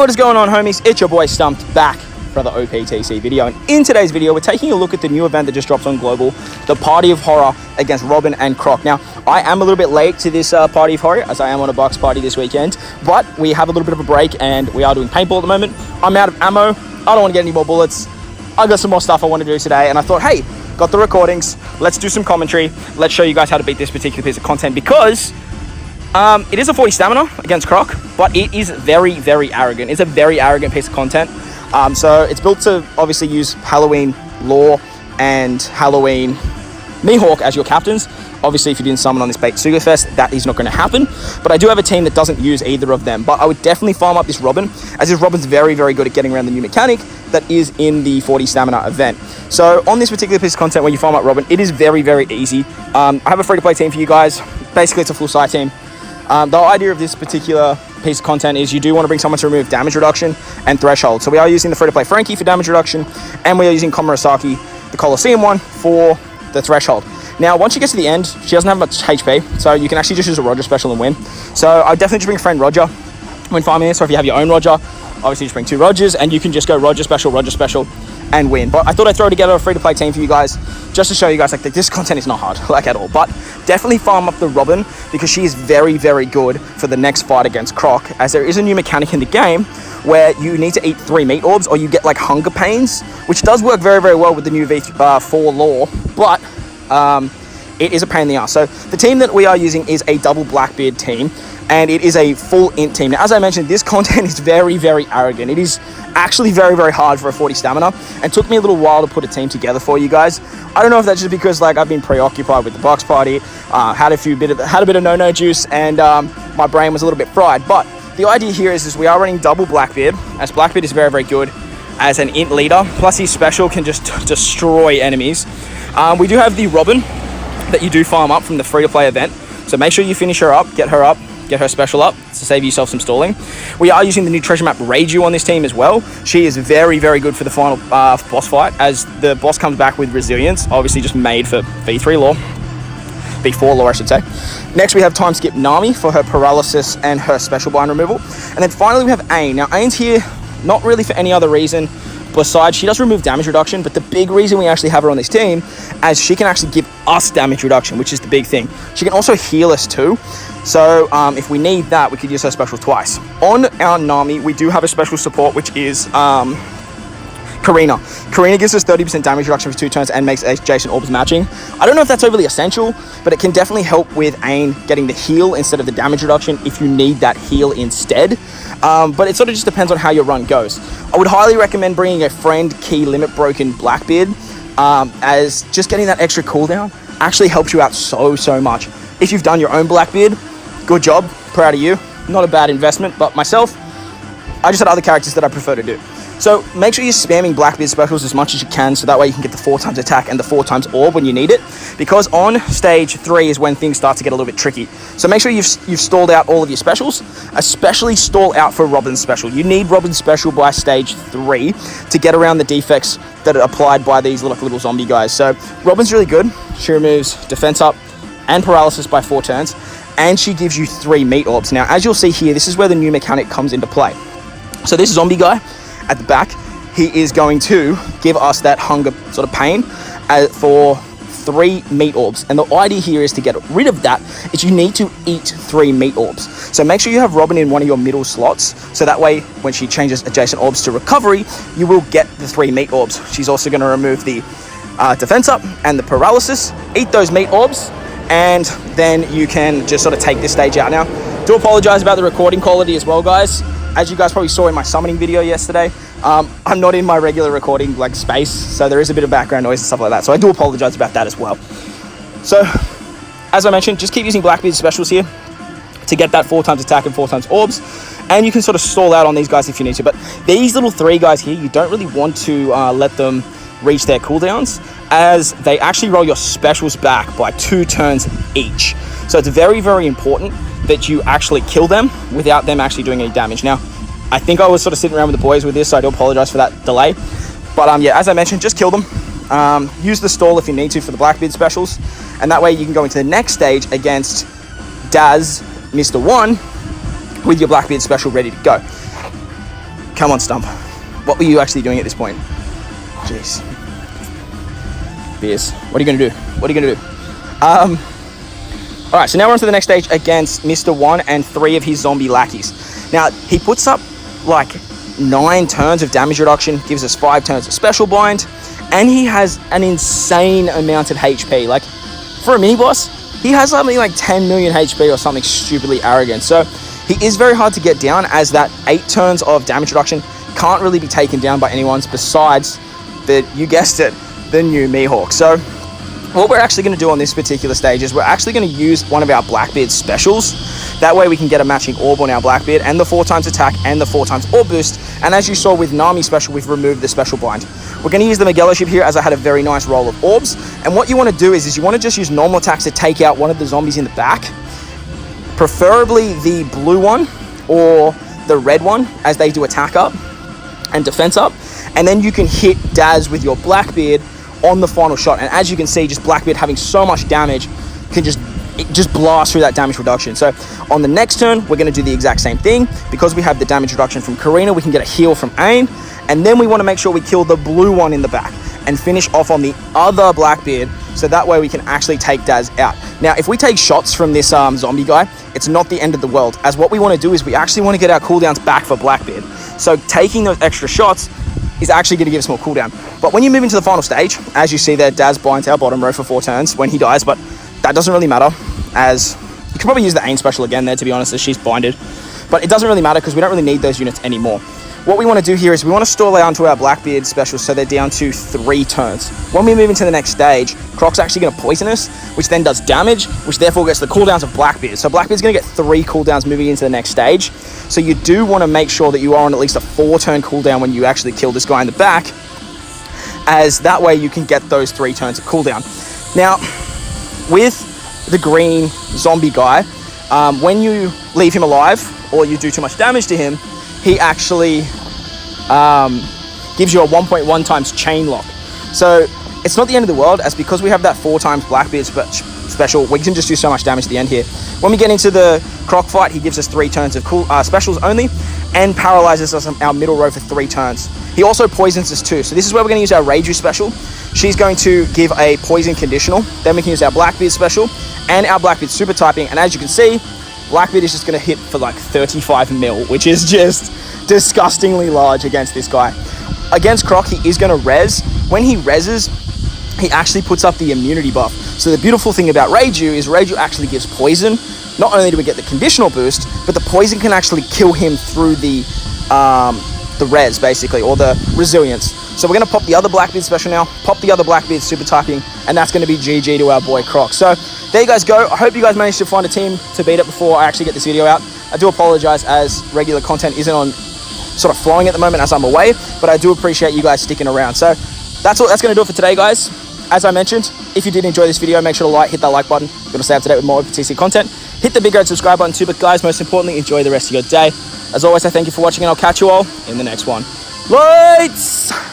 What is going on, homies? It's your boy Stumped back for the OPTC video, and in today's video we're taking a look at the new event that just dropped on Global, the Party of Horror against Robin and Croc. Now, I am a little bit late to this Party of Horror, as I am on a box party this weekend, but we have a little bit of a break and we are doing paintball at the moment. I'm out of ammo, I don't want to get any more bullets, I got some more stuff I want to do today, and I thought, hey, got the recordings, let's do some commentary, let's show you guys how to beat this particular piece of content, because it is a 40 stamina against Croc, but it is very, very arrogant. It's a very arrogant piece of content. So it's built to obviously use Halloween Lore and Halloween Mihawk as your captains. Obviously, if you didn't summon on this Bait Sugar Fest, that is not going to happen. But I do have a team that doesn't use either of them. But I would definitely farm up this Robin, as this Robin's very, very good at getting around the new mechanic that is in the 40 stamina event. So on this particular piece of content where you farm up Robin, it is very, very easy. I have a free-to-play team for you guys. Basically, it's a full side team. The idea of this particular piece of content is you do want to bring someone to remove damage reduction and threshold. So we are using the free-to-play Frankie for damage reduction, and we are using Komurasaki, the Coliseum one, for the threshold. Now, once you get to the end, she doesn't have much HP, so you can actually just use a Roger special and win. So I would definitely just bring a friend Roger when farming this, or if you have your own Roger, obviously just bring two Rogers, and you can just go Roger special, and win. But I thought I'd throw together a free-to-play team for you guys, just to show you guys, like, this content is not hard, like, at all. But definitely farm up the Robin, because she is very, very good for the next fight against Croc, as there is a new mechanic in the game where you need to eat 3 meat orbs, or you get, like, hunger pains, which does work very, very well with the new V4 lore, but it is a pain in the ass. So the team that we are using is a double Blackbeard team, and it is a full int team. Now, as I mentioned, this content is very, very arrogant. It is actually very, very hard for a 40 stamina, and took me a little while to put a team together for you guys. I don't know if that's just because, like, I've been preoccupied with the box party, had a bit of no-no juice, and my brain was a little bit fried. But the idea here is we are running double Blackbeard, as Blackbeard is very, very good as an int leader, plus his special can just destroy enemies. We do have the Robin that you do farm up from the free-to-play event, so make sure you finish her up, get her special up to save yourself some stalling. We are using the new treasure map Reiju on this team as well. She is very, very good for the final boss fight, as the boss comes back with resilience, obviously just made for V4 lore, I should say. Next, we have time skip Nami for her paralysis and her special bind removal. And then finally we have Ain. Now, Ain's here not really for any other reason besides she does remove damage reduction, but the big reason we actually have her on this team, as she can actually give us damage reduction, which is the big thing. She can also heal us too. So if we need that, we could use her special twice. On our Nami, we do have a special support, which is Karina. Karina gives us 30% damage reduction for 2 turns and makes adjacent orbs matching. I don't know if that's overly essential, but it can definitely help with Ain getting the heal instead of the damage reduction if you need that heal instead. But it sort of just depends on how your run goes. I would highly recommend bringing a friend key limit broken Blackbeard, as just getting that extra cooldown actually helps you out so much. If you've done your own Blackbeard, good job, proud of you. Not a bad investment, but myself, I just had other characters that I prefer to do. So make sure you're spamming Blackbeard specials as much as you can, so that way you can get the 4 times attack and the 4 times orb when you need it, because on stage 3 is when things start to get a little bit tricky. So make sure you've stalled out all of your specials, especially stall out for Robin's special. You need Robin's special by stage 3 to get around the defects that are applied by these little zombie guys. So Robin's really good. She removes defense up and paralysis by 4 turns, and she gives you 3 meat orbs. Now, as you'll see here, this is where the new mechanic comes into play. So this zombie guy at the back, he is going to give us that hunger sort of pain for 3 meat orbs. And the idea here is to get rid of that is you need to eat 3 meat orbs. So make sure you have Robin in one of your middle slots, so that way when she changes adjacent orbs to recovery, you will get the 3 meat orbs. She's also going to remove the defense up and the paralysis, eat those meat orbs, and then you can just sort of take this stage out. Now, do apologize about the recording quality as well, guys. As you guys probably saw in my summoning video yesterday, I'm not in my regular recording space, so there is a bit of background noise and stuff like that. So I do apologize about that as well. So, as I mentioned, just keep using Blackbeard's specials here to get that 4 times attack and 4 times orbs, and you can sort of stall out on these guys if you need to. But these little 3 guys here, you don't really want to let them reach their cooldowns, as they actually roll your specials back by 2 turns each. So it's very, very important that you actually kill them without them actually doing any damage. Now, I think I was sort of sitting around with the boys with this, so I do apologize for that delay. But yeah, as I mentioned, just kill them. Use the stall if you need to for the Blackbeard specials, and that way you can go into the next stage against Daz, Mr. 1, with your Blackbeard special ready to go. Come on, Stump. What were you actually doing at this point? Jeez. Beers. What are you going to do? What are you going to do? All right, so now we're on to the next stage against Mr. 1 and 3 of his zombie lackeys. Now, he puts up like 9 turns of damage reduction, gives us 5 turns of special bind, and he has an insane amount of HP. Like, for a mini-boss, he has something like 10 million HP or something stupidly arrogant. So, he is very hard to get down, as that 8 turns of damage reduction can't really be taken down by anyone besides the, you guessed it, the new Mihawk. So, what we're actually going to do on this particular stage is we're actually going to use one of our Blackbeard specials. That way we can get a matching orb on our Blackbeard and the 4 times attack and the 4 times orb boost. And as you saw with Nami's special, we've removed the special bind. We're going to use the Magello ship here, as I had a very nice roll of orbs. And what you want to do is you want to just use normal attacks to take out one of the zombies in the back. Preferably the blue one or the red one, as they do attack up and defense up. And then you can hit Daz with your Blackbeard on the final shot. And as you can see, just Blackbeard having so much damage can just blast through that damage reduction. So on the next turn, we're going to do the exact same thing. Because we have the damage reduction from Karina, we can get a heal from AIM, and then we want to make sure we kill the blue one in the back and finish off on the other Blackbeard, so that way we can actually take Daz out. Now, if we take shots from this zombie guy, it's not the end of the world, as what we want to do is we actually want to get our cooldowns back for Blackbeard. So taking those extra shots is actually going to give us more cooldown. But when you move into the final stage, as you see there, Daz binds our bottom row for 4 turns when he dies, but that doesn't really matter, as you can probably use the AIM special again there, to be honest, as she's binded. But it doesn't really matter because we don't really need those units anymore. What we want to do here is we want to stall out onto our Blackbeard specials so they're down to 3 turns. When we move into the next stage, Croc's actually going to poison us, which then does damage, which therefore gets the cooldowns of Blackbeard. So Blackbeard's going to get 3 cooldowns moving into the next stage. So you do want to make sure that you are on at least a 4-turn cooldown when you actually kill this guy in the back, as that way you can get those 3 turns of cooldown. Now, with the green zombie guy, when you leave him alive or you do too much damage to him, he actually gives you a 1.1 times chain lock. So it's not the end of the world, as because we have that 4 times Blackbeard special, we can just do so much damage at the end here. When we get into the Croc fight, he gives us 3 turns of specials only, and paralyzes us on our middle row for 3 turns. He also poisons us too. So this is where we're going to use our Reiju special. She's going to give a poison conditional. Then we can use our Blackbeard special and our Blackbeard super typing. And as you can see, Blackbeard is just going to hit for like 35 mil, which is just disgustingly large against this guy. Against Croc, he is going to res. When he reses, he actually puts up the immunity buff. So the beautiful thing about Reiju is Reiju actually gives poison. Not only do we get the conditional boost, but the poison can actually kill him through the res, basically, or the resilience. So we're going to pop the other Blackbeard special now, pop the other Blackbeard super typing, and that's going to be GG to our boy Croc. So there you guys go. I hope you guys managed to find a team to beat it before I actually get this video out. I do apologize, as regular content isn't on sort of flowing at the moment as I'm away, but I do appreciate you guys sticking around. So that's going to do it for today, guys. As I mentioned, if you did enjoy this video, make sure to hit that like button. If you want to stay up to date with more OPTC content, hit the big red subscribe button too. But guys, most importantly, enjoy the rest of your day. As always, I thank you for watching, and I'll catch you all in the next one. Lights!